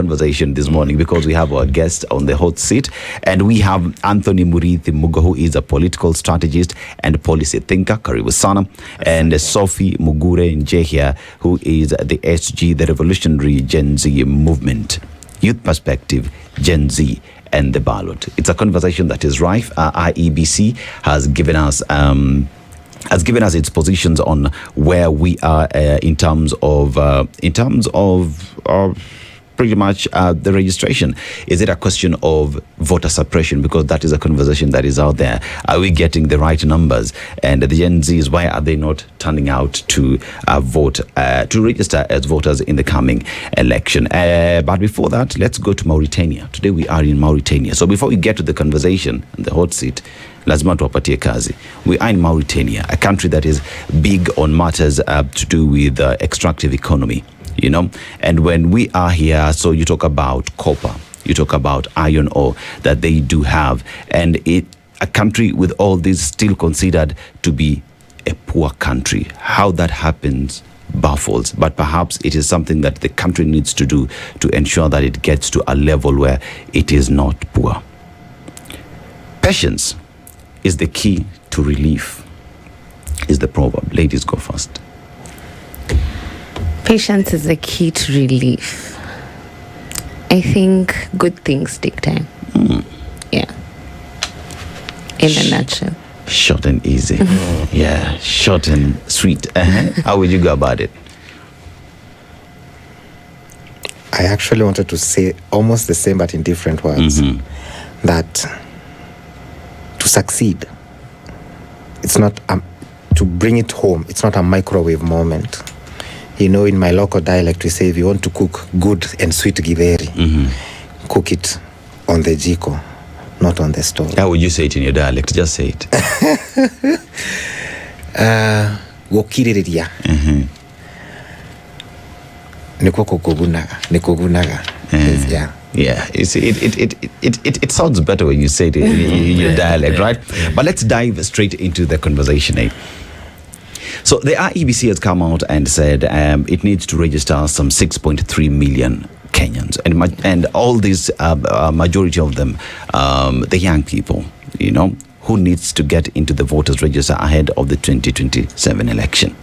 conversation this morning because we have our guest on the hot seat, and we have Anthony Muriithi, who is a political strategist and policy thinker, karibu sana, and Sophie Mugure Njehia, who is the SG, the Revolutionary Gen Z Movement, Youth Perspective, Gen Z, and the ballot. It's a conversation that is rife. IEBC has given us its positions on where we are in terms of pretty much the registration. Is it a question of voter suppression? Because that is a conversation that is out there. Are we getting the right numbers? And the Gen Zs, why are they not turning out to vote, to register as voters in the coming election? But before that, let's go to Mauritania. Today we are in Mauritania. So before we get to the conversation and the hot seat, lazima tuwapatie kazi. We are in Mauritania, a country that is big on matters to do with extractive economy. You know, and when we are here, so you talk about copper, you talk about iron ore that they do have, and a country with all this still considered to be a poor country. How that happens baffles, but perhaps it is something that the country needs to do to ensure that it gets to a level where it is not poor. Patience is the key to relief, is the proverb. Ladies, go first. Patience is the key to relief. I think good things take time. Yeah. In a nutshell. Short and easy. Yeah, short and sweet. How would you go about it? I actually wanted to say almost the same but in different words. That to succeed, it's not to bring it home, it's not a microwave moment. You know, in my local dialect, we say if you want to cook good and sweet githeri, cook it on the jiko, not on the stove. How would you say it in your dialect? Just say it. Wokiriria. Nikugunaga. Yeah. Yeah, you see, it sounds better when you say it in your dialect, right? But let's dive straight into the conversation. So the IEBC has come out and said it needs to register some 6.3 million Kenyans, and all these majority of them, the young people, you know, who needs to get into the voters register ahead of the 2027 election.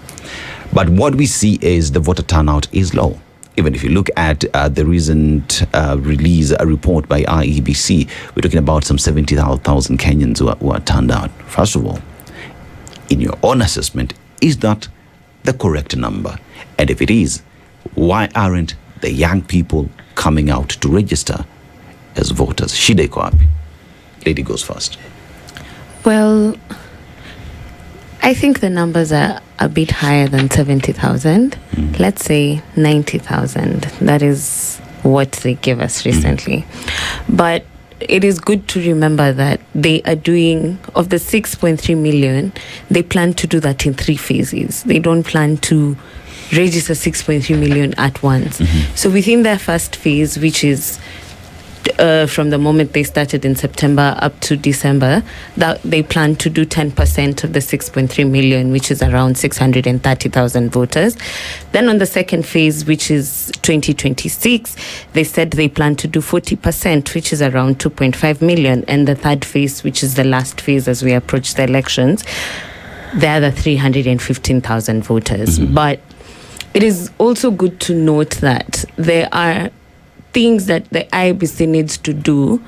But what we see is the voter turnout is low. Even if you look at the recent release, a report by IEBC, we're talking about some 70,000 Kenyans who are turned out. First of all, in your own assessment, is that the correct number? And if it is, why aren't the young people coming out to register as voters? Shida iko wapi? Lady goes first. Well, I think the numbers are a bit higher than 70,000. Let's say 90,000. That is what they gave us recently. But it is good to remember that they are doing, of the 6.3 million, they plan to do that in 3 phases. They don't plan to register 6.3 million at once. So within their first phase, which is from the moment they started in September up to December, that they plan to do 10% of the 6.3 million, which is around 630,000 voters. Then on the second phase, which is 2026, they said they plan to do 40%, which is around 2.5 million. And the third phase, which is the last phase as we approach the elections, the other 315,000 voters. But it is also good to note that there are things that the IEBC needs to do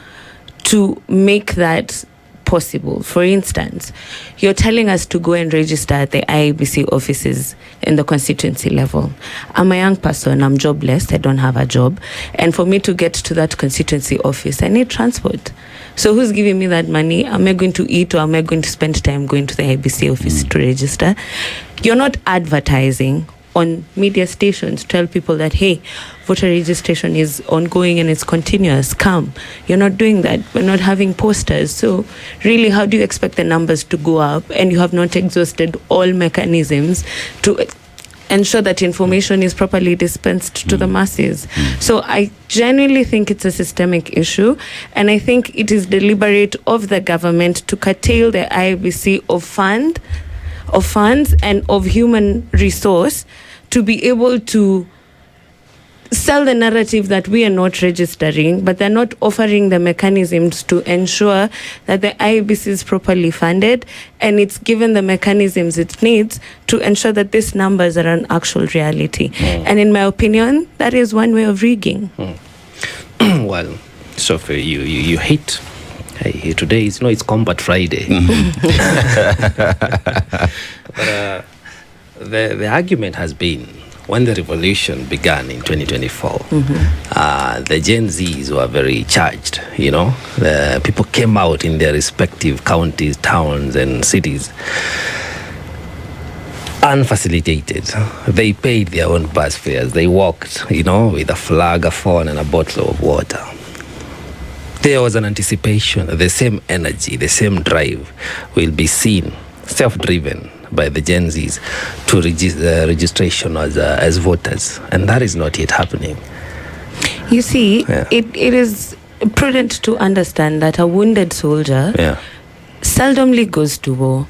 to make that possible. For instance, you're telling us to go and register at the IEBC offices in the constituency level. I'm a young person, I'm jobless, I don't have a job. And for me to get to that constituency office, I need transport. So who's giving me that money? Am I going to eat, or am I going to spend time going to the IEBC office to register? You're not advertising on media stations, tell people that, hey, voter registration is ongoing and it's continuous, come. You're not doing that. We're not having posters. So really, how do you expect the numbers to go up, and you have not exhausted all mechanisms to ensure that information is properly dispensed to the masses? So I genuinely think it's a systemic issue, and I think it is deliberate of the government to curtail the IEBC of funds and of human resource to be able to sell the narrative that we are not registering, but they're not offering the mechanisms to ensure that the IEBC is properly funded and it's given the mechanisms it needs to ensure that these numbers are an actual reality. And in my opinion, that is one way of rigging. Well, Sophie, you hate. Hey, today is it's Combat Friday. But the argument has been, when the revolution began in 2024, the Gen Zs were very charged. The people came out in their respective counties, towns, and cities, unfacilitated. They paid their own bus fares. They walked, with a flag, a phone, and a bottle of water. There was an anticipation that the same energy, the same drive will be seen, self-driven by the Gen Zs to registration as voters. And that is not yet happening. You see, it is prudent to understand that a wounded soldier seldomly goes to war.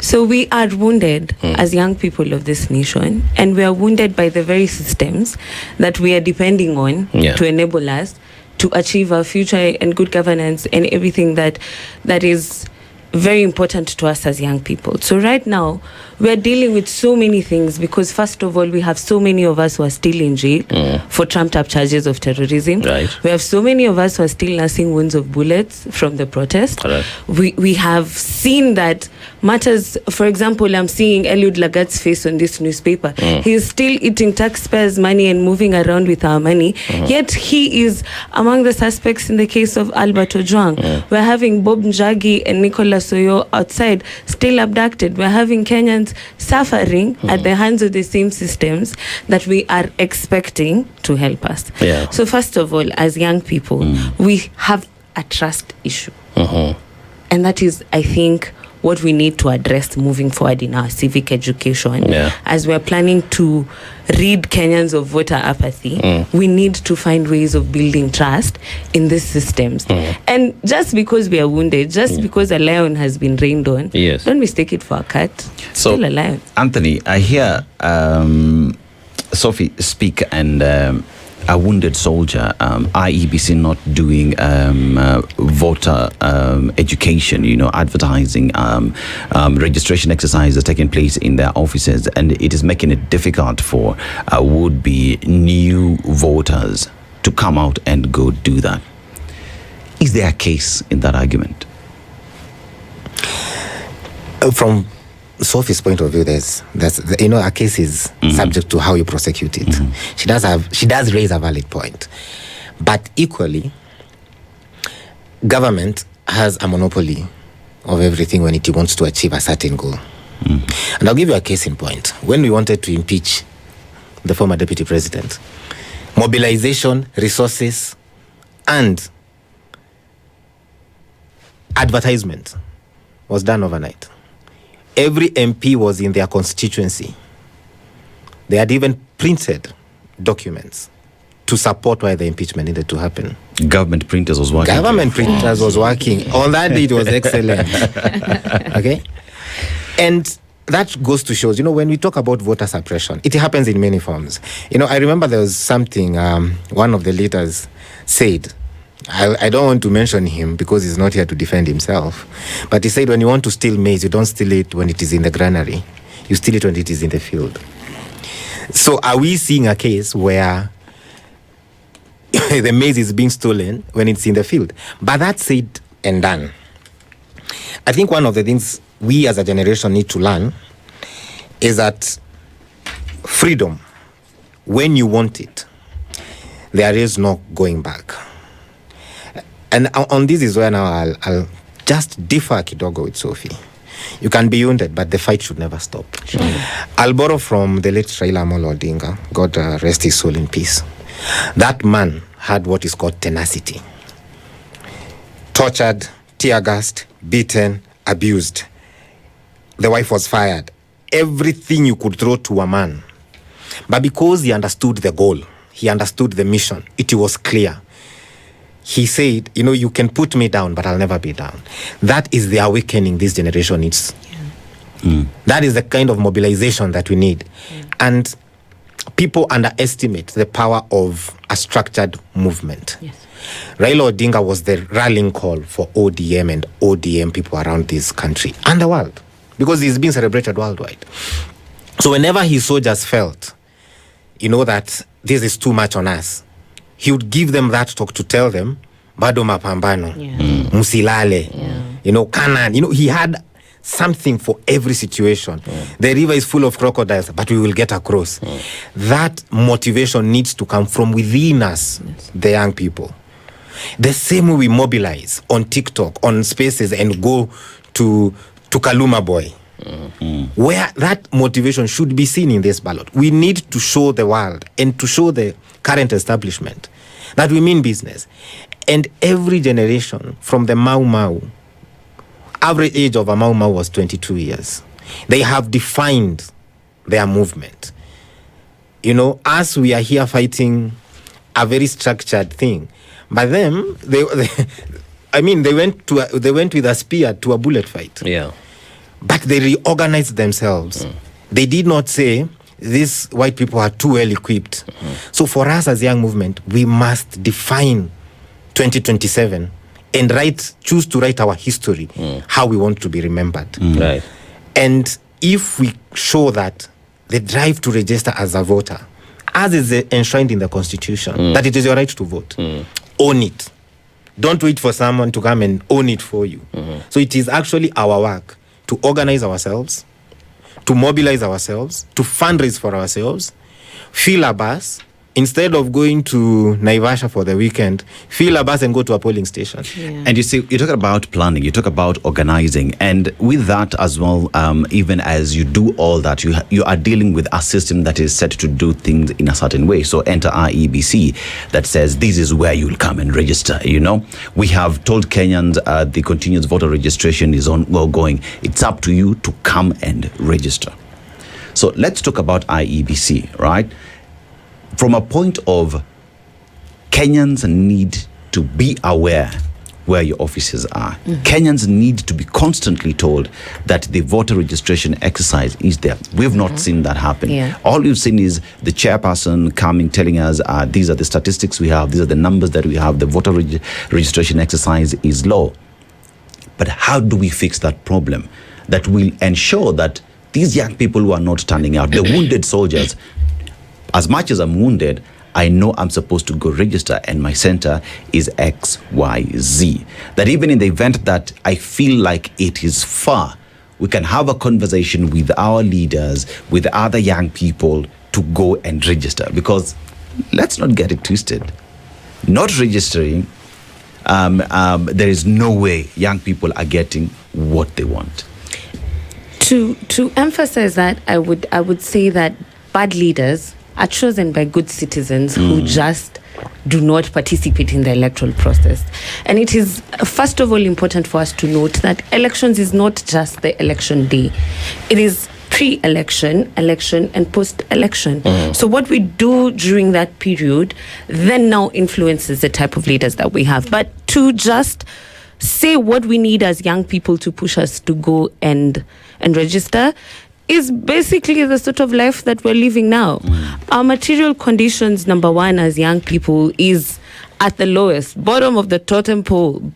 So we are wounded as young people of this nation, and we are wounded by the very systems that we are depending on to enable us to achieve our future and good governance and everything that is very important to us as young people. So right now, we're dealing with so many things because, first of all, we have so many of us who are still in jail for trumped-up charges of terrorism. Right. We have so many of us who are still nursing wounds of bullets from the protest. Right. We have seen that matters. For example, I'm seeing Eliud Lagat's face on this newspaper. He is still eating taxpayers' money and moving around with our money. Yet he is among the suspects in the case of Albert Ojwang. We're having Bob Njagi and Nicholas Oyo outside, still abducted. We're having Kenyans suffering at the hands of the same systems that we are expecting to help us. Yeah. So first of all, as young people, we have a trust issue. And that is, I think, what we need to address moving forward in our civic education. As we're planning to rid Kenyans of voter apathy, we need to find ways of building trust in these systems. And just because we are wounded, just because a lion has been rained on, don't mistake it for a cat. So, still a lion. Anthony, I hear Sophie speak and a wounded soldier, IEBC not doing voter education, advertising, registration exercises taking place in their offices, and it is making it difficult for would-be new voters to come out and go do that. Is there a case in that argument? From Sophie's point of view, there's a case is subject to how you prosecute it. She does raise a valid point, but equally, government has a monopoly of everything when it wants to achieve a certain goal. And I'll give you a case in point. When we wanted to impeach the former deputy president, mobilization, resources, and advertisement was done overnight. Every MP was in their constituency. They had even printed documents to support why the impeachment needed to happen. Government printers was working. Government printers was working. On that day, it was excellent. Okay? And that goes to show, when we talk about voter suppression, it happens in many forms. I remember there was something one of the leaders said. I don't want to mention him because he's not here to defend himself. But he said, when you want to steal maize, you don't steal it when it is in the granary. You steal it when it is in the field. So are we seeing a case where the maize is being stolen when it's in the field? But that said and done, I think one of the things we as a generation need to learn is that freedom, when you want it, there is no going back. And on this is where now I'll just differ kidogo with Sophie. You can be wounded, but the fight should never stop. Sure. I'll borrow from the late Raila Amolo Odinga, God rest his soul in peace. That man had what is called tenacity. Tortured, tear-gassed, beaten, abused. The wife was fired. Everything you could throw to a man. But because he understood the goal, he understood the mission, it was clear. He said, you can put me down, but I'll never be down. That is the awakening this generation needs. That is the kind of mobilization that we need. And people underestimate the power of a structured movement. Yes. Raila Odinga was the rallying call for ODM and ODM people around this country and the world, because he's being celebrated worldwide. So whenever his soldiers felt, that this is too much on us, he would give them that talk to tell them, bado mapambano, musilale, kanan. He had something for every situation. The river is full of crocodiles, but we will get across. That motivation needs to come from within us, the young people. The same way we mobilize on TikTok, on Spaces, and go to Kaluma Boy, where that motivation should be seen in this ballot. We need to show the world and to show the current establishment that we mean business. And every generation from the Mau Mau, average age of a Mau Mau was 22 years. They have defined their movement. As we are here fighting a very structured thing, but them, they went with a spear to a bullet fight. Yeah. But they reorganized themselves. They did not say these white people are too well equipped. So for us as young movement, we must define 2027 and choose to write our history, how we want to be remembered. Right. And if we show that the drive to register as a voter, as is enshrined in the Constitution, that it is your right to vote, own it. Don't wait for someone to come and own it for you. So it is actually our work to organize ourselves, to mobilize ourselves, to fundraise for ourselves, fill a bus. Instead of going to Naivasha for the weekend, fill a bus and go to a polling station. Yeah. And you talk about planning, you talk about organizing, and with that as well, even as you do all that, you are dealing with a system that is set to do things in a certain way. So enter IEBC that says this is where you'll come and register. We have told Kenyans the continuous voter registration is ongoing. It's up to you to come and register. So let's talk about IEBC, right? From a point of Kenyans need to be aware where your offices are. Kenyans need to be constantly told that the voter registration exercise is there. We've not seen that happen. Yeah. All we've seen is the chairperson coming, telling us these are the statistics we have, these are the numbers that we have, the voter registration exercise is low. But how do we fix that problem that will ensure that these young people who are not turning out, the wounded soldiers, as much as I'm wounded, I know I'm supposed to go register and my center is XYZ. That even in the event that I feel like it is far, we can have a conversation with our leaders, with other young people to go and register. Because let's not get it twisted. Not registering, there is no way young people are getting what they want. To emphasize that, I would say that bad leaders are chosen by good citizens who just do not participate in the electoral process. And it is, first of all, important for us to note that elections is not just the election day. It is pre-election, election, and post-election. So what we do during that period then now influences the type of leaders that we have. But to just say what we need as young people to push us to go and register is basically the sort of life that we're living now. Our material conditions, number one, as young people, is at the lowest, bottom of the totem pole,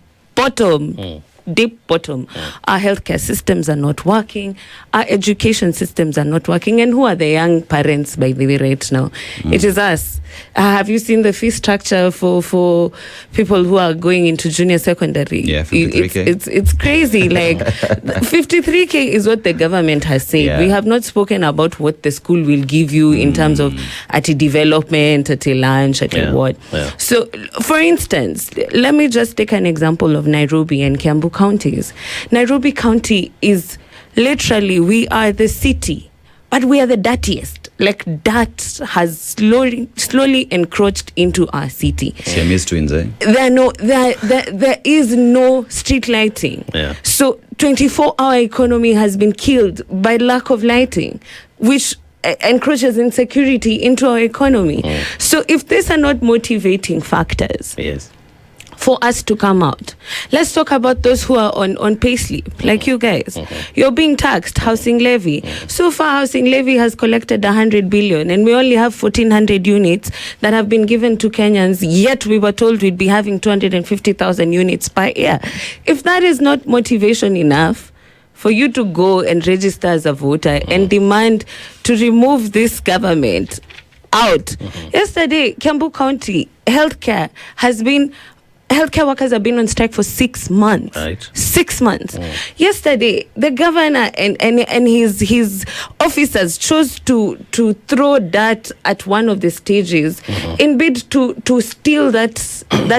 deep bottom. Our healthcare systems are not working. Our education systems are not working. And who are the young parents, by the way, right now? It is us. Have you seen the fee structure for people who are going into junior secondary? Yeah, 53K. It's crazy. Like 53K is what the government has said. Yeah. We have not spoken about what the school will give you in terms of at a development, at a lunch, at a what. Yeah. So, for instance, let me just take an example of Nairobi and Kiambu counties. Nairobi County is literally, we are the city, but we are the dirtiest. Like, dirt has slowly encroached into our city. Siamese twins, eh? There is no street lighting. Yeah. So 24-hour economy has been killed by lack of lighting, which encroaches insecurity into our economy. So if these are not motivating factors Yes. for us to come out. Let's talk about those who are on pay slip, like you guys. You're being taxed, housing levy. So far, housing levy has collected 100 billion, and we only have 1,400 units that have been given to Kenyans, yet we were told we'd be having 250,000 units per year. If that is not motivation enough for you to go and register as a voter and demand to remove this government out. Yesterday, Kiambu County healthcare workers have been on strike for 6 months. Right. 6 months. Yesterday, the governor and his officers chose to throw dirt at one of the stages in bid to steal that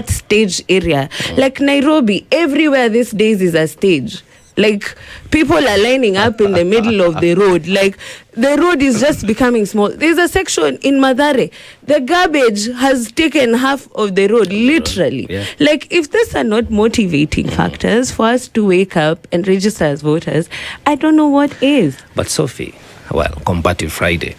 stage area. Like Nairobi, everywhere these days is a stage. Like, people are lining up in the middle of the road. Like, the road is just becoming small. There's a section in Mathare. The garbage has taken half of the road, literally. Yeah. Like, if these are not motivating factors for us to wake up and register as voters, I don't know what is. But Sophie, well, Combative Friday,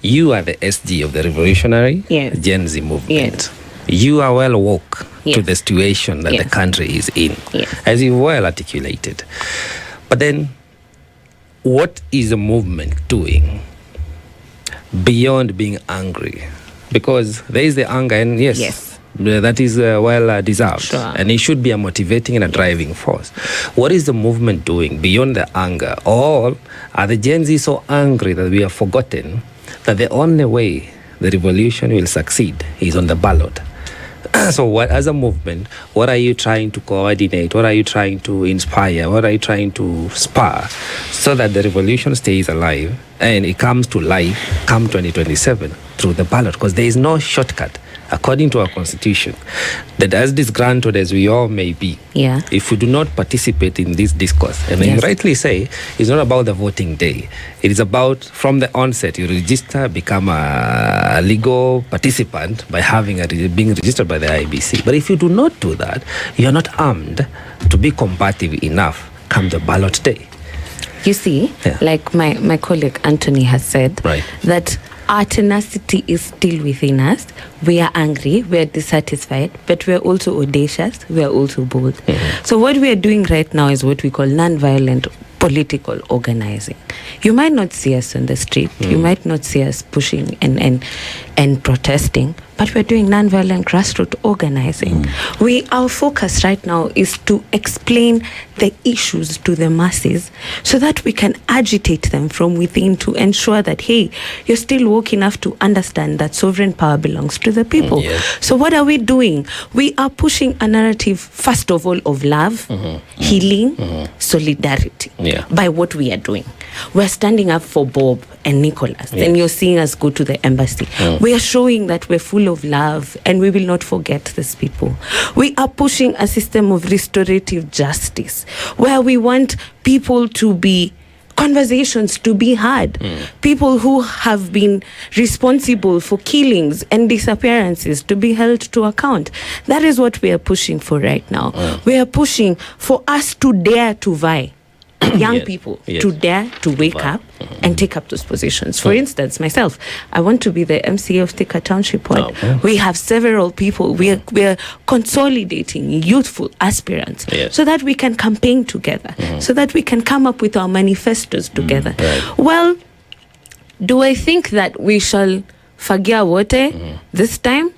you are the SG of the revolutionary Genz movement. Yes. You are well woke to Yes. the situation that Yes. the country is in, Yes. as you well articulated. But then, what is the movement doing beyond being angry? Because there is the anger, and yes. That is well deserved, Sure. and it should be a motivating and a driving force. What is the movement doing beyond the anger? Or are the Gen Z so angry that we have forgotten that the only way the revolution will succeed is on the ballot? So what, as a movement, what are you trying to coordinate? What are you trying to inspire? What are you trying to spur so that the revolution stays alive and it comes to life come 2027 through the ballot? Because there is no shortcut, according to our constitution, that as disgruntled as we all may be, if we do not participate in this discourse, and you rightly say, it's not about the voting day. It is about, from the onset, you register, become a legal participant by being registered by the IEBC. But if you do not do that, you are not armed to be combative enough come the ballot day. You see, like my colleague Anthony has said, that our tenacity is still within us. We are angry, we are dissatisfied, but we are also audacious, we are also bold. So what we are doing right now is what we call nonviolent political organizing. You might not see us on the street, you might not see us pushing and protesting, but we're doing nonviolent grassroots organizing. Our focus right now is to explain the issues to the masses so that we can agitate them from within to ensure that, hey, you're still woke enough to understand that sovereign power belongs to the people. So what are we doing? We are pushing a narrative, first of all, of love, healing, solidarity by what we are doing. We're standing up for Bob and Nicholas, and you're seeing us go to the embassy. We are showing that we're full of love and we will not forget these people. We are pushing a system of restorative justice where we want people to be conversations to be had. People who have been responsible for killings and disappearances to be held to account. That is what we are pushing for right now. We are pushing for us to dare to vie. Young people to dare to wake up and take up those positions. For instance, myself, I want to be the MCA of Thika Township Ward. We have several people. We are consolidating youthful aspirants so that we can campaign together, so that we can come up with our manifestos together. Well, do I think that we shall fagia wote this time?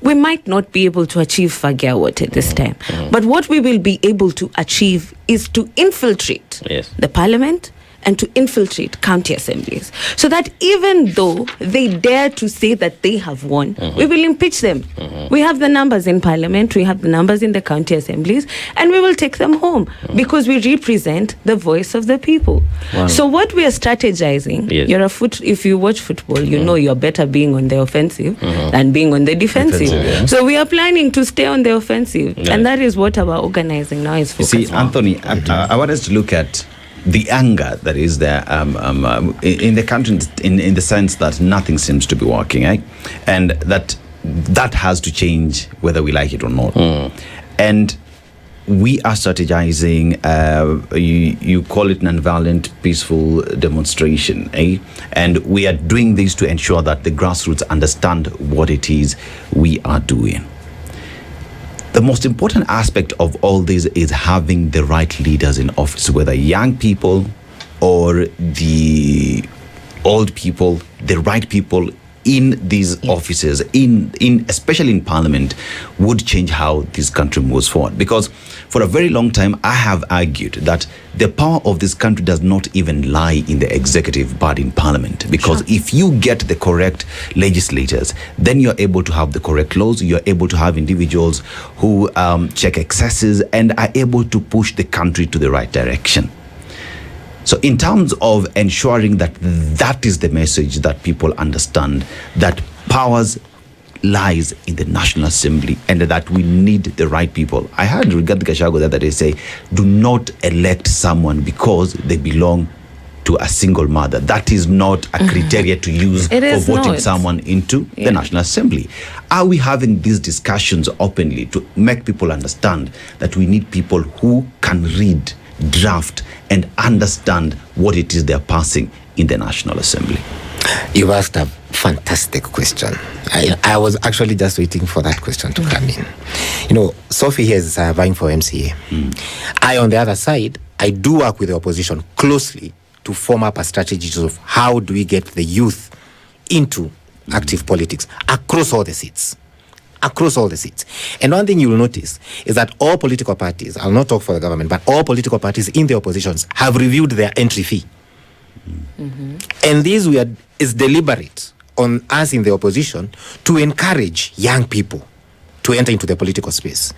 We might not be able to achieve fagia wote this time. But what we will be able to achieve is to infiltrate the parliament and to infiltrate county assemblies, so that even though they dare to say that they have won, we will impeach them. We have the numbers in parliament, we have the numbers in the county assemblies, and we will take them home because we represent the voice of the people. So what we are strategizing, if you watch football, you know you're better being on the offensive than being on the defensive. So we are planning to stay on the offensive, and that is what our organizing now is focused on. See, Anthony, I want us to look at the anger that is there in the country, in the sense that nothing seems to be working, and that has to change whether we like it or not. And we are strategizing, you call it nonviolent peaceful demonstration, and we are doing this to ensure that the grassroots understand what it is we are doing. The most important aspect of all this is having the right leaders in office, whether young people or the old people, the right people in these offices, in especially in parliament, would change how this country moves forward. Because for a very long time, I have argued that the power of this country does not even lie in the executive but in parliament. Because if you get the correct legislators, then you're able to have the correct laws, you're able to have individuals who check excesses and are able to push the country to the right direction. So in terms of ensuring that that is the message that people understand, that powers lies in the National Assembly and that we need the right people. I heard Rigathi Gachagua the other day say, do not elect someone because they belong to a single mother. That is not a criteria to use for voting someone into the National Assembly. Are we having these discussions openly to make people understand that we need people who can read, draft and understand what it is they're passing in the National Assembly? You asked a fantastic question. I was actually just waiting for that question to come in. You know, Sophie here is vying for MCA. I, on the other side, I do work with the opposition closely to form up a strategy of how do we get the youth into active politics across all the seats. Across all the seats. And one thing you will notice is that all political parties, I'll not talk for the government, but all political parties in the oppositions have reviewed their entry fee. And this is deliberate on us in the opposition to encourage young people to enter into the political space.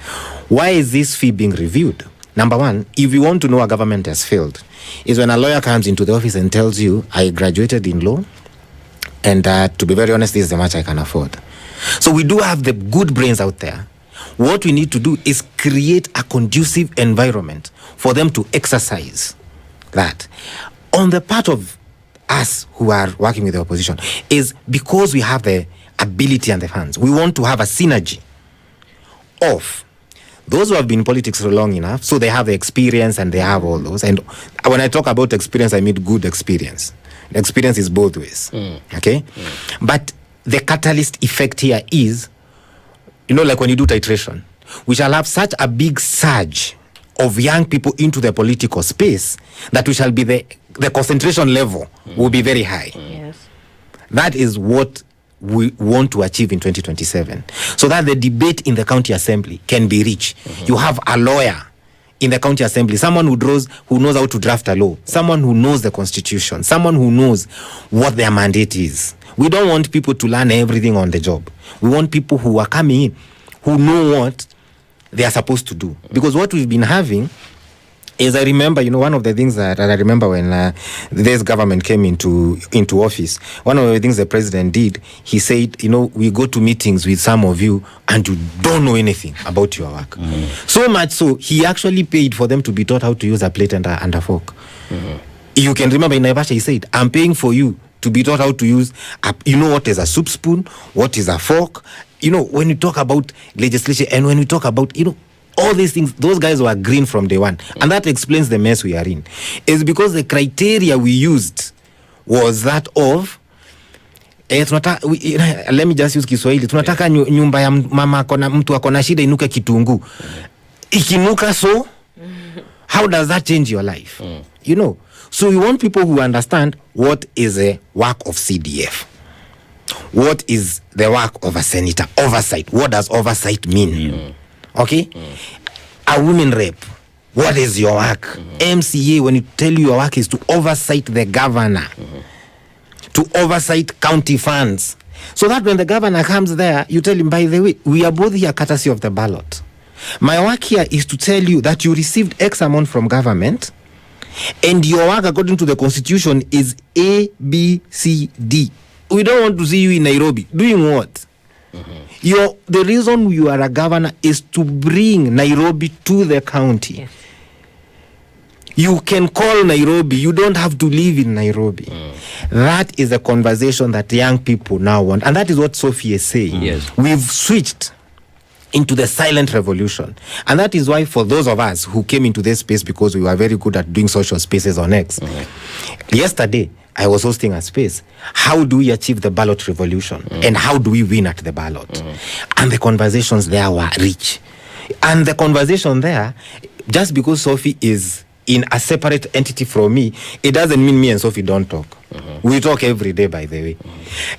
Why is this fee being reviewed? Number one, if you want to know a government has failed, is when a lawyer comes into the office and tells you, I graduated in law, and to be very honest, this is the much I can afford. So we do have the good brains out there. What we need to do is create a conducive environment for them to exercise that. On the part of us who are working with the opposition, is because we have the ability and the funds, we want to have a synergy of those who have been in politics for long enough, so they have the experience and they have all those. And when I talk about experience, I mean good experience. The experience is both ways. Okay? But the catalyst effect here is, you know, like when you do titration, we shall have such a big surge of young people into the political space that we shall be the concentration level will be very high. Yes. That is what we want to achieve in 2027, so that the debate in the county assembly can be rich. You have a lawyer in the county assembly, someone who knows how to draft a law, someone who knows the constitution, someone who knows what their mandate is. We don't want people to learn everything on the job. We want people who are coming in, who know what they are supposed to do. Because what we've been having is, I remember, you know, one of the things that I remember when this government came into office, one of the things the president did, he said, you know, we go to meetings with some of you and you don't know anything about your work. So much so, he actually paid for them to be taught how to use a plate and a fork. You can remember in Naivasha, he said, I'm paying for you to be taught how to use, you know, what is a soup spoon, what is a fork. You know, when you talk about legislation and when we talk about, you know, all these things, those guys were green from day one. And that explains the mess we are in. It's because the criteria we used was that of, let me just use Kiswahili. Tunataka nyumba ya mama akona, mtu akona shida inuke kitunguu. Ikinuka so, how does that change your life? You know, so we want people who understand what is a work of CDF. What is the work of a senator? Oversight. What does oversight mean? Okay? A women rep. What is your work? MCA, when you tell you your work is to oversight the governor. To oversight county funds. So that when the governor comes there, you tell him, by the way, we are both here courtesy of the ballot. My work here is to tell you that you received X amount from government, and your work according to the constitution is A, B, C, D. We don't want to see you in Nairobi. Doing what? The reason you are a governor is to bring Nairobi to the county. Yes. You can call Nairobi. You don't have to live in Nairobi. That is a conversation that young people now want. And that is what Sophie is saying. Yes. We've switched into the silent revolution. And that is why for those of us who came into this space because we were very good at doing social spaces on X. Yesterday, I was hosting a space. How do we achieve the ballot revolution? And how do we win at the ballot? And the conversations there were rich. And the conversation there, just because Sophie is in a separate entity from me, it doesn't mean me and Sophie don't talk. We talk every day, by the way.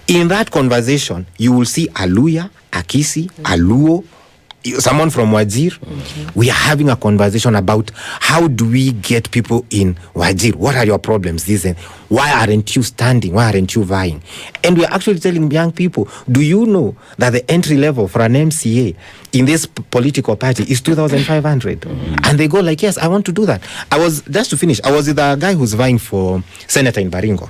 In that conversation, you will see a Luya, a Kisi, a Luo, someone from Wajir. We are having a conversation about how do we get people in Wajir? What are your problems? Why aren't you standing? Why aren't you vying? And we are actually telling young people, do you know that the entry level for an MCA in this political party is 2,500? And they go like, yes, I want to do that. I was with a guy who's vying for senator in Baringo.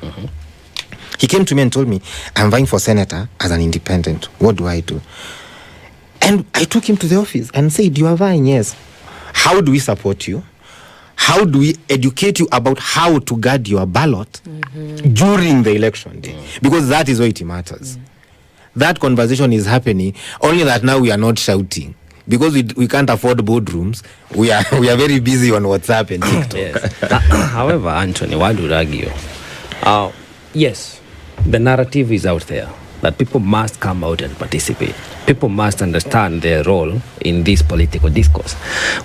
He came to me and told me, I'm vying for senator as an independent. What do I do? And I took him to the office and said, you are vying, yes. How do we support you? How do we educate you about how to guard your ballot during the election day? Because that is where it matters. That conversation is happening, only that now we are not shouting. Because we can't afford boardrooms, we are very busy on WhatsApp and TikTok. However, Anthony, one would argue, yes, the narrative is out there that people must come out and participate. People must understand their role in this political discourse.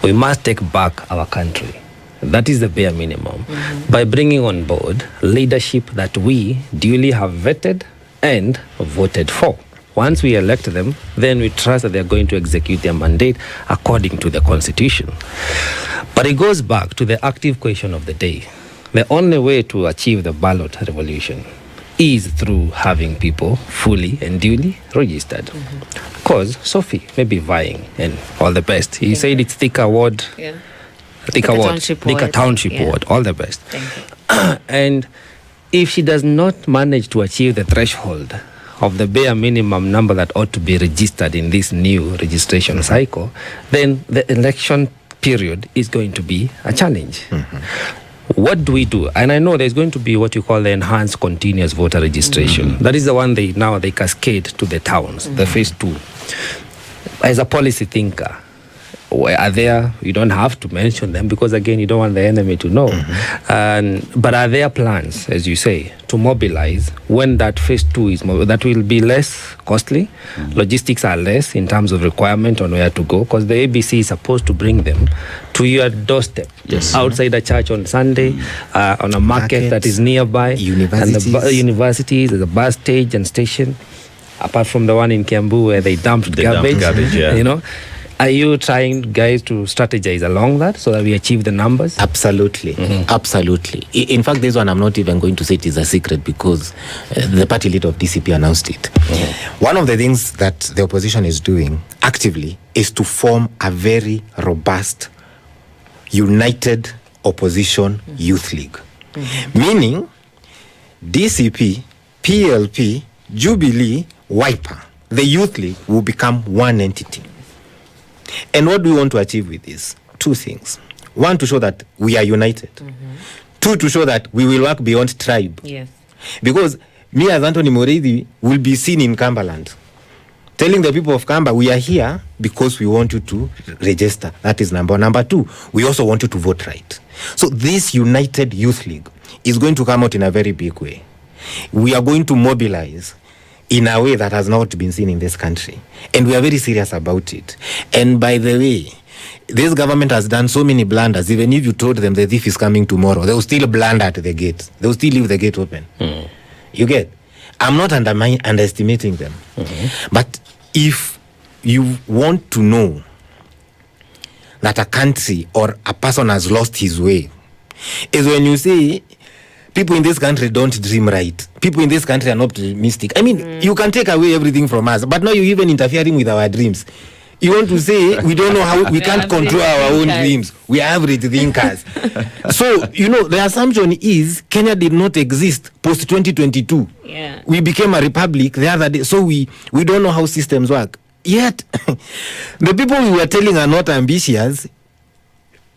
We must take back our country. That is the bare minimum. By bringing on board leadership that we duly have vetted and voted for. Once we elect them, then we trust that they're going to execute their mandate according to the Constitution. But it goes back to the active question of the day. The only way to achieve the ballot revolution is through having people fully and duly registered. Because Sophie may be vying, and all the best. He said it's Thika Ward. Yeah. Thika Township Ward. All the best. Thank you. And if she does not manage to achieve the threshold of the bare minimum number that ought to be registered in this new registration cycle, then the election period is going to be a challenge. What do we do? And I know there's going to be what you call the enhanced continuous voter registration. That is the one they cascade to the towns, the phase 2. As a policy thinker, are there, you don't have to mention them because again, you don't want the enemy to know. But are there plans, as you say, to mobilize when that phase 2 is that will be less costly? Logistics are less in terms of requirement on where to go because the ABC is supposed to bring them to your doorstep, outside a church on Sunday, on a market that is nearby, universities. And the universities, there's a bus stage and station, apart from the one in Kiambu where they dumped garbage, you know. Are you trying, guys, to strategize along that so that we achieve the numbers? Absolutely. Absolutely. In fact, this one I'm not even going to say it is a secret because the party leader of DCP announced it. One of the things that the opposition is doing actively is to form a very robust, united opposition youth league. Meaning, DCP, PLP, Jubilee, Wiper, the youth league will become one entity. And what do we want to achieve with this? 2 things. 1, to show that we are united. 2, to show that we will work beyond tribe. Yes. Because me as Anthony Muriithi will be seen in Cumberland, telling the people of Kamba, we are here because we want you to register. That is number 1. Number 2, we also want you to vote right. So this United Youth League is going to come out in a very big way. We are going to mobilize in a way that has not been seen in this country. And we are very serious about it. And by the way, this government has done so many blunders. Even if you told them the thief is coming tomorrow, they will still blunder at the gate. They will still leave the gate open. You get? I'm not underestimating them. But if you want to know that a country or a person has lost his way, is when you say people in this country don't dream right. People in this country are not optimistic. I mean, you can take away everything from us, but now you're even interfering with our dreams. You want to say we don't know how, we can't control our own dreams. We are average thinkers. So, you know, the assumption is Kenya did not exist post 2022. Yeah. We became a republic the other day, so we don't know how systems work. Yet, the people we were telling are not ambitious.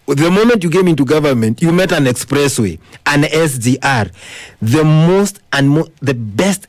The moment you came into government, you met an expressway, an SGR, the most and the best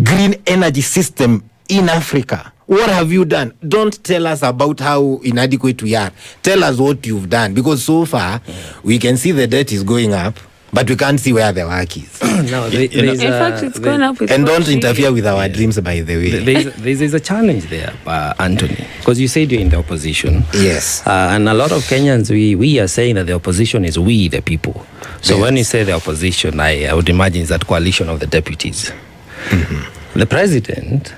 green energy system in Africa. What have you done? Don't tell us about how inadequate we are. Tell us what you've done. Because so far, we can see the debt is going up. but we can't see where the work is. No, In fact, it's gone up with And don't 4 interfere with our Yes. dreams, by the way. There's a challenge there, Anthony, because you said you're in the opposition. Yes. And a lot of Kenyans, we are saying that the opposition is we, the people. So Yes. when you say the opposition, I would imagine it's that coalition of the deputies. The president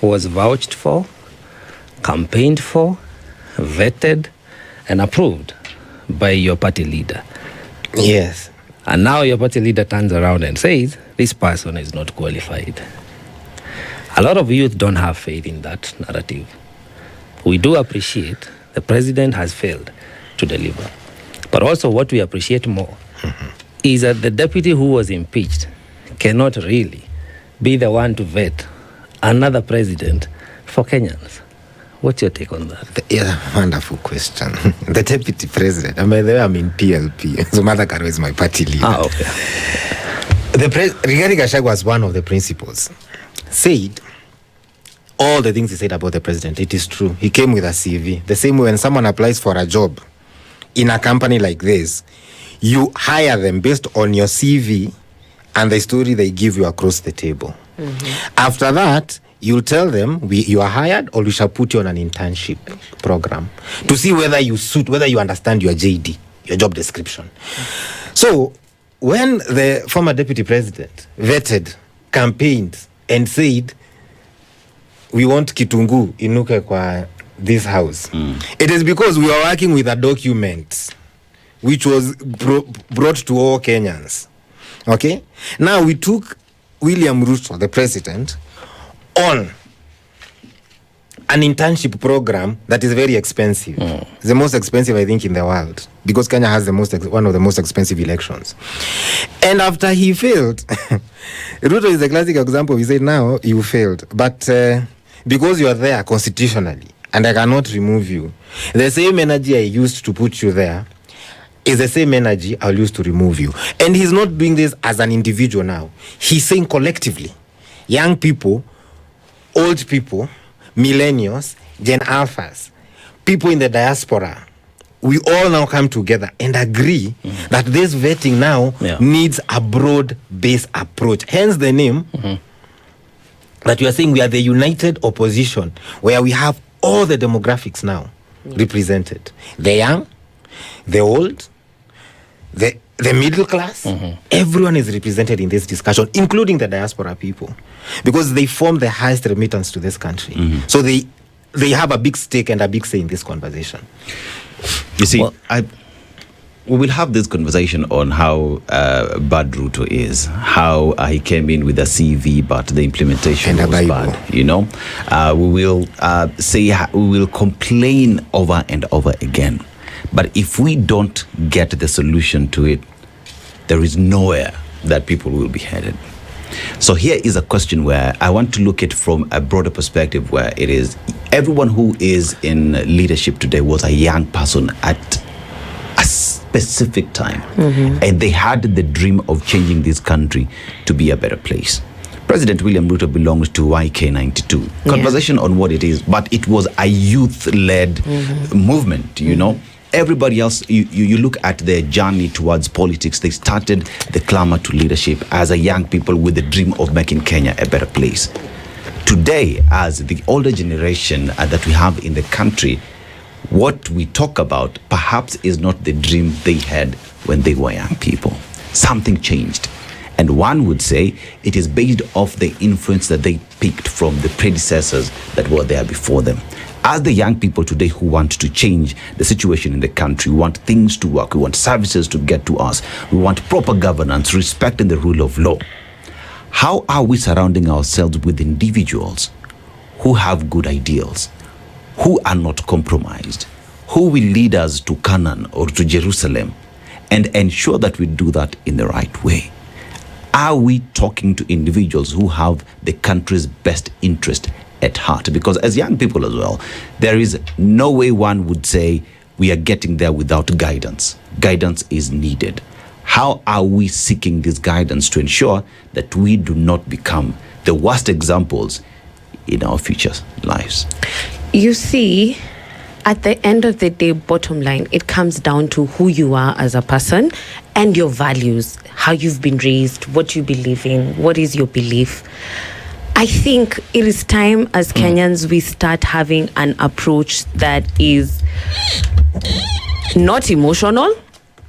was vouched for, campaigned for, vetted, and approved by your party leader. Yes. And now your party leader turns around and says, this person is not qualified. A lot of youth don't have faith in that narrative. We do appreciate the president has failed to deliver. But also what we appreciate more is that the deputy who was impeached cannot really be the one to vet another president for Kenyans. What's your take on that? Yeah, wonderful question. The deputy president, and by the way, I'm in PLP, so Mother Karo is my party leader. Okay. Rigathi Gachagua was one of the principals. Said all the things he said about the president, it is true. He came with a CV. The same way when someone applies for a job in a company like this, you hire them based on your CV and the story they give you across the table. After that, you'll tell them you are hired, or we shall put you on an internship program to see whether you suit, whether you understand your JD, your job description. So when the former deputy president vetted, campaigned, and said, we want Kitungu inuke kwa this house, it is because we are working with a document which was brought to all Kenyans. Okay? Now we took William Ruto, the president, on an internship program that is very expensive. It's the most expensive, I think, in the world, because Kenya has one of the most expensive elections. And after he failed, Ruto is a classic example. He said, now you failed, but because you are there constitutionally and I cannot remove you, the same energy I used to put you there is the same energy I'll use to remove you. And he's not doing this as an individual now. He's saying collectively, young people, old people, millennials, Gen Alphas, people in the diaspora, we all now come together and agree that this vetting now needs a broad-based approach. Hence the name that you are saying we are the united opposition, where we have all the demographics now represented. The young, the old, the middle class, everyone is represented in this discussion, including the diaspora people, because they form the highest remittance to this country. So they have a big stake and a big say in this conversation. You see, we will have this conversation on how bad Ruto is, how he came in with a CV, but the implementation was bad. You know, we will we will complain over and over again. But if we don't get the solution to it, there is nowhere that people will be headed. So here is a question where I want to look at from a broader perspective, where it is everyone who is in leadership today was a young person at a specific time, and they had the dream of changing this country to be a better place. President William Ruto belongs to YK92. Conversation on what it is, but it was a youth-led movement, you know. Everybody else, you look at their journey towards politics, they started the clamor to leadership as a young people with the dream of making Kenya a better place. Today, as the older generation that we have in the country, what we talk about perhaps is not the dream they had when they were young people. Something changed. And one would say it is based off the influence that they picked from the predecessors that were there before them. As the young people today who want to change the situation in the country, we want things to work, we want services to get to us, we want proper governance, respecting the rule of law. How are we surrounding ourselves with individuals who have good ideals, who are not compromised, who will lead us to Canaan or to Jerusalem, and ensure that we do that in the right way? Are we talking to individuals who have the country's best interest at heart? Because as young people as well, there is no way one would say we are getting there without guidance. Guidance is needed. How are we seeking this guidance to ensure that we do not become the worst examples in our future lives? You see, at the end of the day, bottom line, it comes down to who you are as a person and your values. how you've been raised, what you believe in, what is your belief. I think it is time as Kenyans we start having an approach that is not emotional,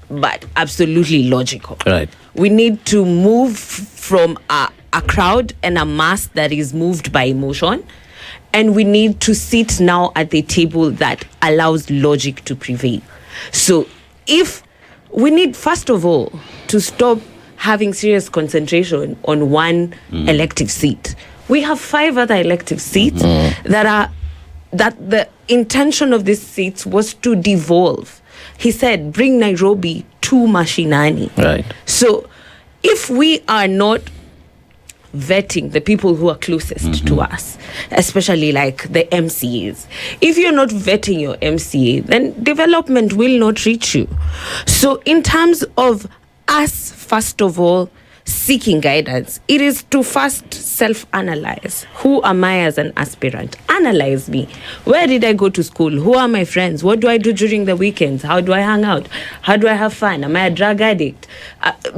but absolutely logical. Right. We need to move from a crowd and a mass that is moved by emotion, and we need to sit now at the table that allows logic to prevail. So if we need, first of all, to stop having serious concentration on one elective seat. We have 5 other elective seats that the intention of these seats was to devolve. He said, bring Nairobi to Mashinani. Right. So if we are not vetting the people who are closest to us, especially like the MCAs, if you're not vetting your MCA, then development will not reach you. So in terms of us, first of all, seeking guidance, it is to first self-analyze. Who am I as an aspirant? Analyze me. Where did I go to school? Who are my friends? What do I do during the weekends? How do I hang out? How do I have fun? Am I a drug addict?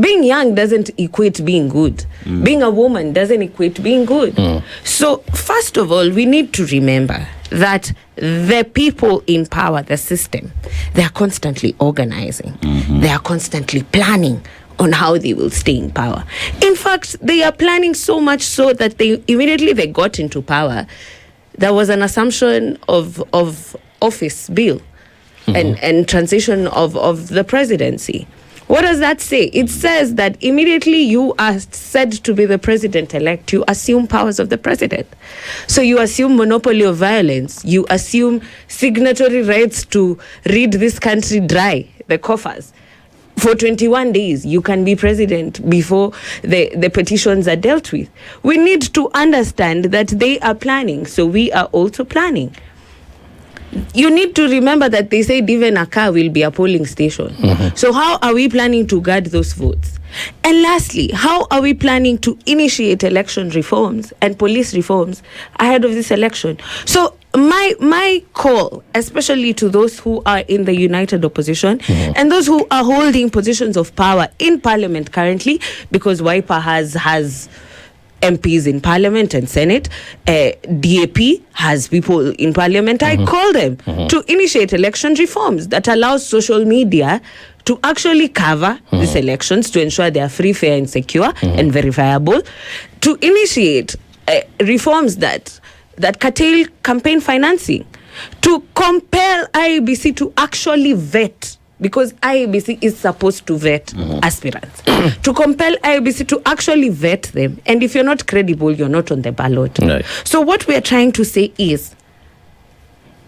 Being young doesn't equate being good. Being a woman doesn't equate being good. So first of all, we need to remember that the people in power, the system, they are constantly organizing. They are constantly planning on how they will stay in power. In fact, they are planning so much so that they immediately they got into power, there was an assumption of office bill and transition of the presidency. What does that say? It says that immediately you are said to be the president-elect, you assume powers of the president. So you assume monopoly of violence. You assume signatory rights to read this country dry, the coffers. For 21 days, you can be president before the petitions are dealt with. We need to understand that they are planning, so we are also planning. You need to remember that they said even a car will be a polling station. So how are we planning to guard those votes? And lastly, how are we planning to initiate election reforms and police reforms ahead of this election? So my call, especially to those who are in the united opposition and those who are holding positions of power in parliament currently, because Wiper has MPs in parliament and Senate, DAP has people in parliament. I call them to initiate election reforms that allows social media to actually cover these elections to ensure they are free, fair and secure and verifiable, to initiate reforms that curtail campaign financing, to compel IEBC to actually vet, because IEBC is supposed to vet aspirants, to compel IEBC to actually vet them. And if you're not credible, you're not on the ballot. Right. So what we are trying to say is,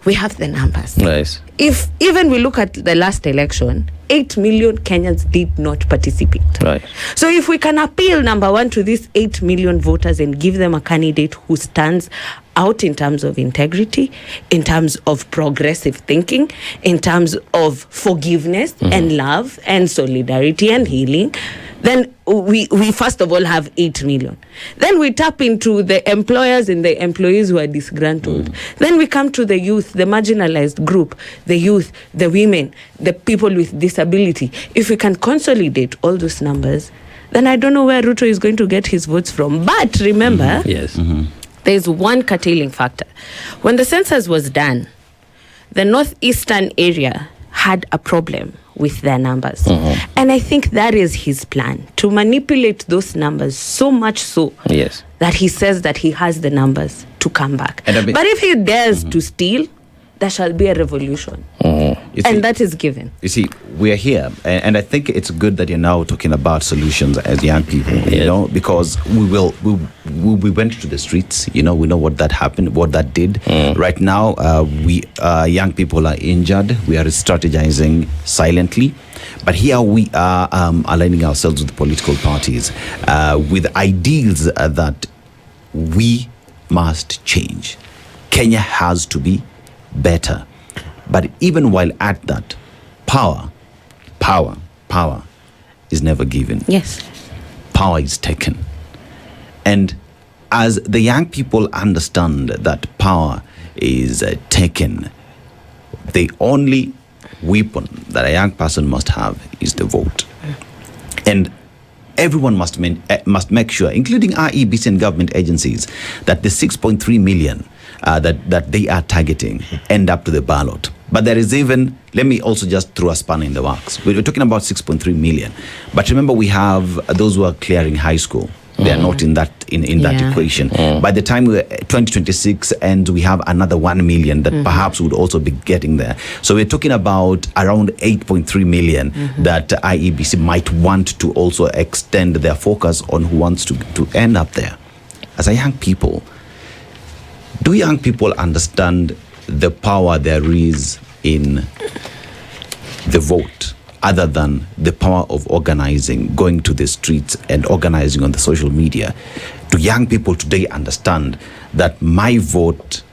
we have the numbers. Nice. If even we look at the last election, 8 million Kenyans did not participate. Right. So if we can appeal, number one, to these 8 million voters and give them a candidate who stands out in terms of integrity, in terms of progressive thinking, in terms of forgiveness and love and solidarity and healing, then we first of all have 8 million. Then we tap into the employers and the employees who are disgruntled. Then we come to the youth, the marginalized group, the youth, the women, the people with disability. If we can consolidate all those numbers, then I don't know where Ruto is going to get his votes from. But remember, Yes. there's one curtailing factor. When the census was done, the northeastern area had a problem with their numbers. And I think that is his plan, to manipulate those numbers so much so Yes. that he says that he has the numbers to come back. And But if he dares to steal, there shall be a revolution. You see- And that is given. You see, we are here, and I think it's good that you're now talking about solutions as young people, you Yes. know, because we went to the streets, you know, we know what that happened, what that did. Right now, we young people are injured. We are strategizing silently, but here we are aligning ourselves with the political parties with ideals that we must change. Kenya has to be better. But even while at that, power is never given. Yes. Power is taken. And as the young people understand that power is taken, the only weapon that a young person must have is the vote. And everyone must make sure, including IEBC and government agencies, that the 6.3 million that they are targeting end up to the ballot. But there is even, let me also just throw a spanner in the works. We're talking about 6.3 million. But remember, we have those who are clearing high school. They are not in that that equation. By the time 2026 ends, we have another 1 million that perhaps would also be getting there. So we're talking about around 8.3 million that IEBC might want to also extend their focus on who wants to end up there. As a young people, do young people understand the power there is in the vote, other than the power of organizing, going to the streets and organizing on the social media? Do young people today understand that my vote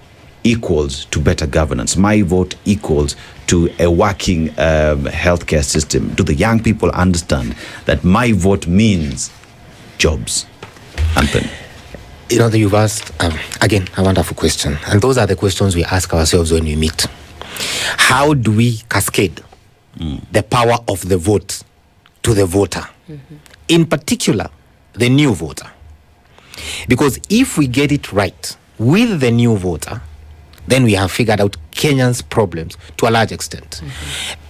equals to better governance? My vote equals to a working healthcare system? Do the young people understand that my vote means jobs? Anthony. You know, you've asked, again, a wonderful question. And those are the questions we ask ourselves when we meet. How do we cascade the power of the vote to the voter? In particular, the new voter. Because if we get it right with the new voter, then we have figured out Kenyans' problems to a large extent.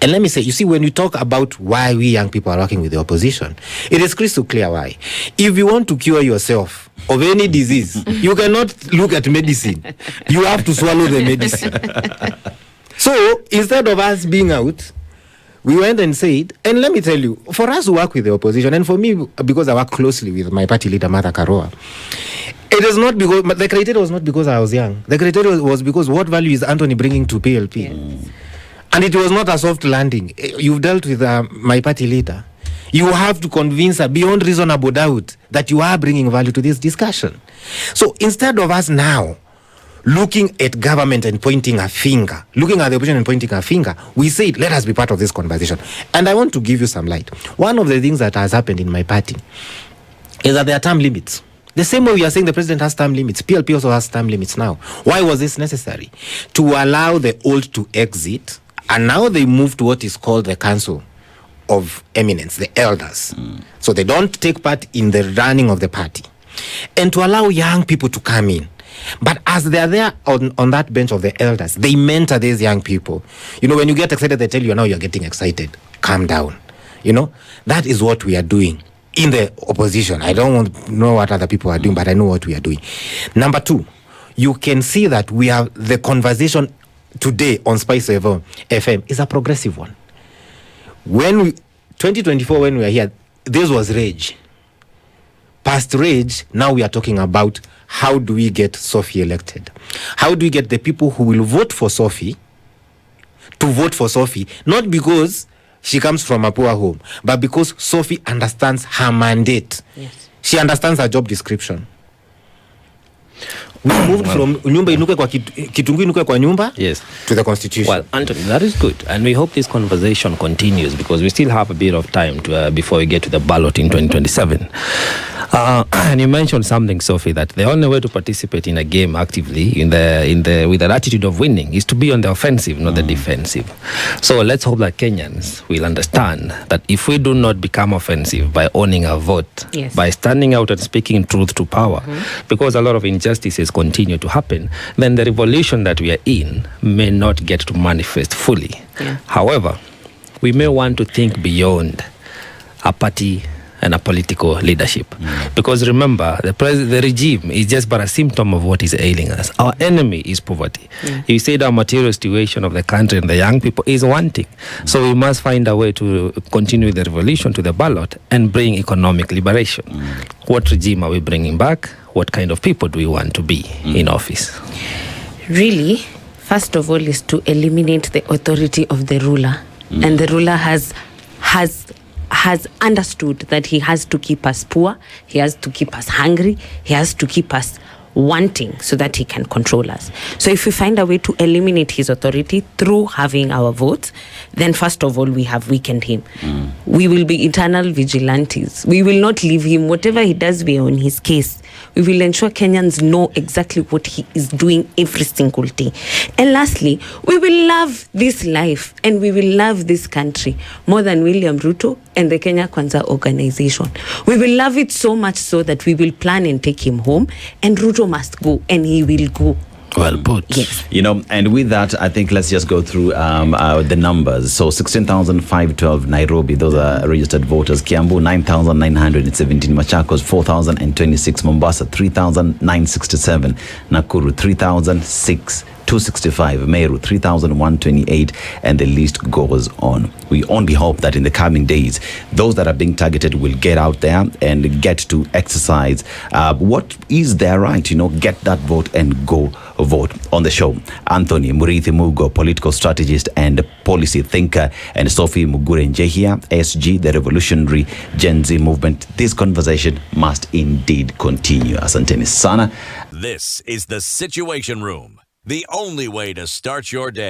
And let me say, you see, when you talk about why we young people are working with the opposition, it is crystal clear why. If you want to cure yourself of any disease, you cannot look at medicine. You have to swallow the medicine. So instead of us being out, we went and said, and let me tell you, for us to work with the opposition, and for me, because I work closely with my party leader, Martha Karua, it is not because, the criteria was not because I was young. The criteria was because what value is Anthony bringing to PLP? Yes. And it was not a soft landing. You've dealt with my party leader. You have to convince her beyond reasonable doubt that you are bringing value to this discussion. So instead of us now looking at government and pointing a finger, looking at the opposition and pointing a finger, we said, let us be part of this conversation. And I want to give you some light. One of the things that has happened in my party is that there are term limits. The same way we are saying the president has term limits, PLP also has term limits now. Why was this necessary? To allow the old to exit, and now they move to what is called the Council of Eminence, the elders. So they don't take part in the running of the party. And to allow young people to come in. But as they are there on that bench of the elders, they mentor these young people. You know, when you get excited, they tell you, now you're getting excited. Calm down. You know, that is what we are doing in the opposition. I don't want to know what other people are doing, but I know what we are doing. Number two, you can see that we have the conversation today on SpiceFM is a progressive one. 2024, when we were here, this was rage. Past rage, now we are talking about how do we get Sophie elected? How do we get the people who will vote for Sophie to vote for Sophie, not because she comes from a poor home, but because Sophie understands her mandate. Yes. She understands her job description. We moved from nyumba inuke kwa kitungu inuke kwa nyumba to the constitution. Well, Anthony, that is good. And we hope this conversation continues because we still have a bit of time to, before we get to the ballot in 2027. And you mentioned something, Sophie, that the only way to participate in a game actively with an attitude of winning is to be on the offensive, not the defensive. So let's hope that Kenyans will understand that if we do not become offensive by owning our vote, by standing out and speaking truth to power, because a lot of injustices continue to happen, then the revolution that we are in may not get to manifest fully. However, we may want to think beyond apathy and a political leadership. Because remember, the regime is just but a symptom of what is ailing us. Our enemy is poverty. You said our material situation of the country and the young people is wanting. So we must find a way to continue the revolution to the ballot and bring economic liberation. What regime are we bringing back? What kind of people do we want to be in office? Really, first of all, is to eliminate the authority of the ruler. And the ruler has understood that he has to keep us poor, he has to keep us hungry, he has to keep us wanting so that he can control us. So if we find a way to eliminate his authority through having our votes, then first of all, we have weakened him. We will be eternal vigilantes. We will not leave him. Whatever he does, we are on his case. We will ensure Kenyans know exactly what he is doing every single day. And lastly, we will love this life and we will love this country more than William Ruto and the Kenya Kwanza organization. We will love it so much so that we will plan and take him home, and Ruto must go, and he will go. Well put. Yes. You know, and with that, I think let's just go through the numbers. So 16,512 Nairobi, those are registered voters. Kiambu 9,917. Machakos 4,026. Mombasa 3,967. Nakuru 3,265. Meru 3,128, and the list goes on. We only hope that in the coming days, those that are being targeted will get out there and get to exercise what is their right, you know, get that vote and go vote. On the show, Anthony Muriithi Mugo, political strategist and policy thinker, and Sophie Mugure Njehia, SG, the revolutionary Genz movement. This conversation must indeed continue. Asanteni sana. This is the Situation Room, the only way to start your day.